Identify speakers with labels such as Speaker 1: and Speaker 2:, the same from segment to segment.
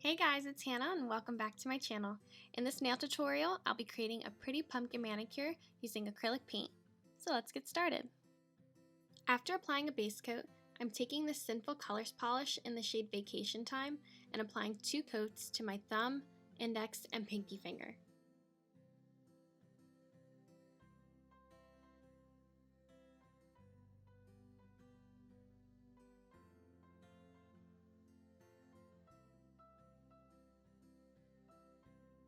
Speaker 1: Hey guys, it's Hannah and welcome back to my channel. In this nail tutorial, I'll be creating a pretty pumpkin manicure using acrylic paint. So let's get started. After applying a base coat, I'm taking this Sinful Colors polish in the shade Vacation Time and applying 2 coats to my thumb, index, and pinky finger.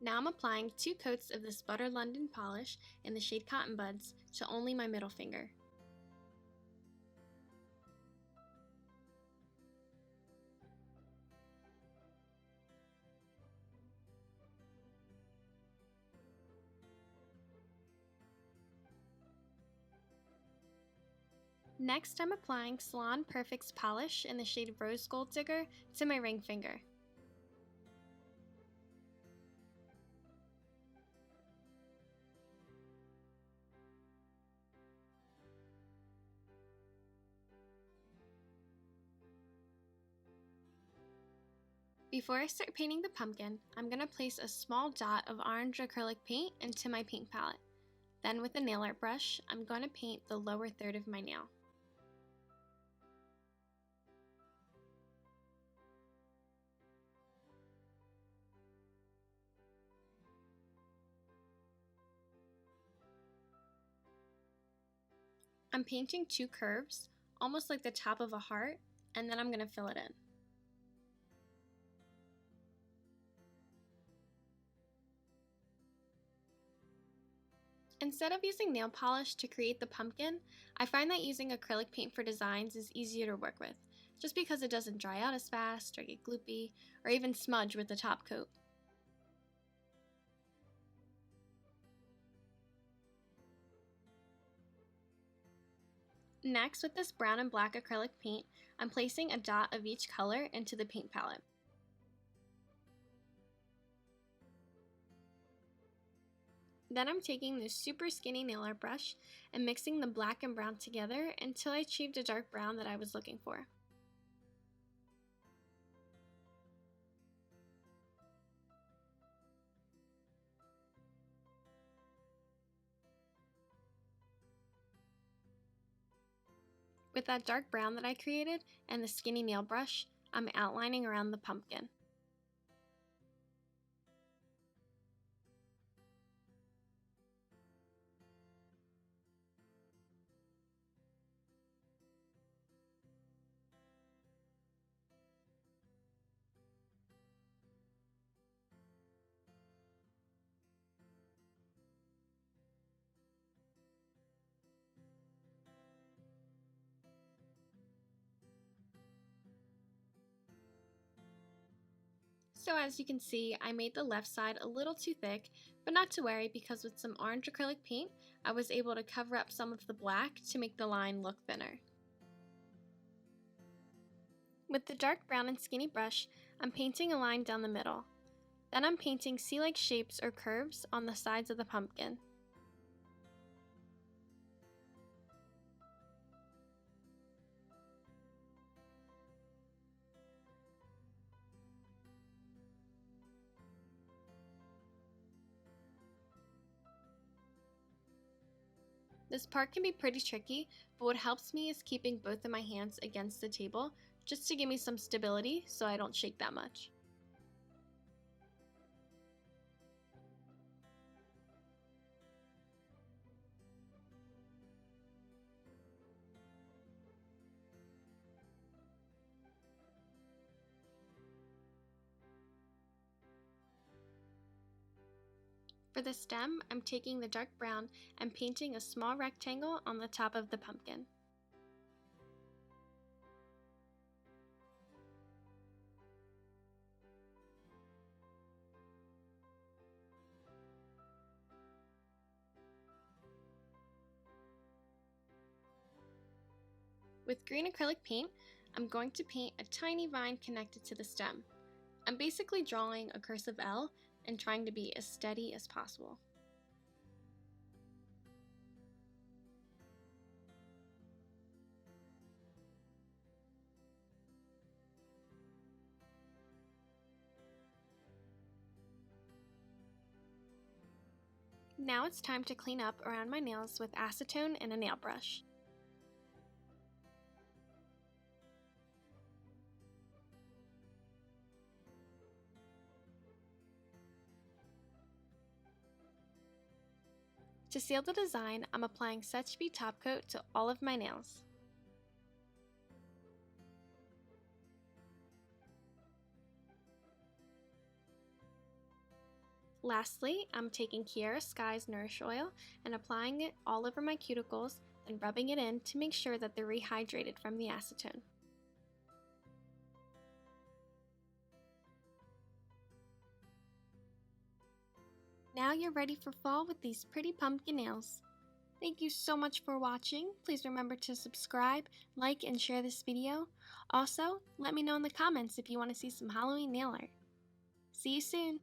Speaker 1: Now I'm applying 2 coats of this Butter London polish in the shade Cotton Buds to only my middle finger. Next, I'm applying Salon Perfect's polish in the shade Rose Gold Digger to my ring finger. Before I start painting the pumpkin, I'm going to place a small dot of orange acrylic paint into my paint palette. Then with a nail art brush, I'm going to paint the lower third of my nail. I'm painting 2 curves, almost like the top of a heart, and then I'm going to fill it in. Instead of using nail polish to create the pumpkin, I find that using acrylic paint for designs is easier to work with, just because it doesn't dry out as fast or get gloopy, or even smudge with the top coat. Next, with this brown and black acrylic paint, I'm placing a dot of each color into the paint palette. Then I'm taking this super skinny nail art brush and mixing the black and brown together until I achieved a dark brown that I was looking for. With that dark brown that I created and the skinny nail brush, I'm outlining around the pumpkin. So as you can see, I made the left side a little too thick, but not to worry because with some orange acrylic paint, I was able to cover up some of the black to make the line look thinner. With the dark brown and skinny brush, I'm painting a line down the middle. Then I'm painting C-like shapes or curves on the sides of the pumpkin. This part can be pretty tricky, but what helps me is keeping both of my hands against the table just to give me some stability so I don't shake that much. For the stem, I'm taking the dark brown and painting a small rectangle on the top of the pumpkin. With green acrylic paint, I'm going to paint a tiny vine connected to the stem. I'm basically drawing a cursive L and trying to be as steady as possible. Now it's time to clean up around my nails with acetone and a nail brush. To seal the design, I'm applying Set Speed Top Coat to all of my nails. Lastly, I'm taking Kiara Sky's Nourish Oil and applying it all over my cuticles and rubbing it in to make sure that they're rehydrated from the acetone. Now you're ready for fall with these pretty pumpkin nails. Thank you so much for watching. Please remember to subscribe, like, and share this video. Also, let me know in the comments if you want to see some Halloween nail art. See you soon!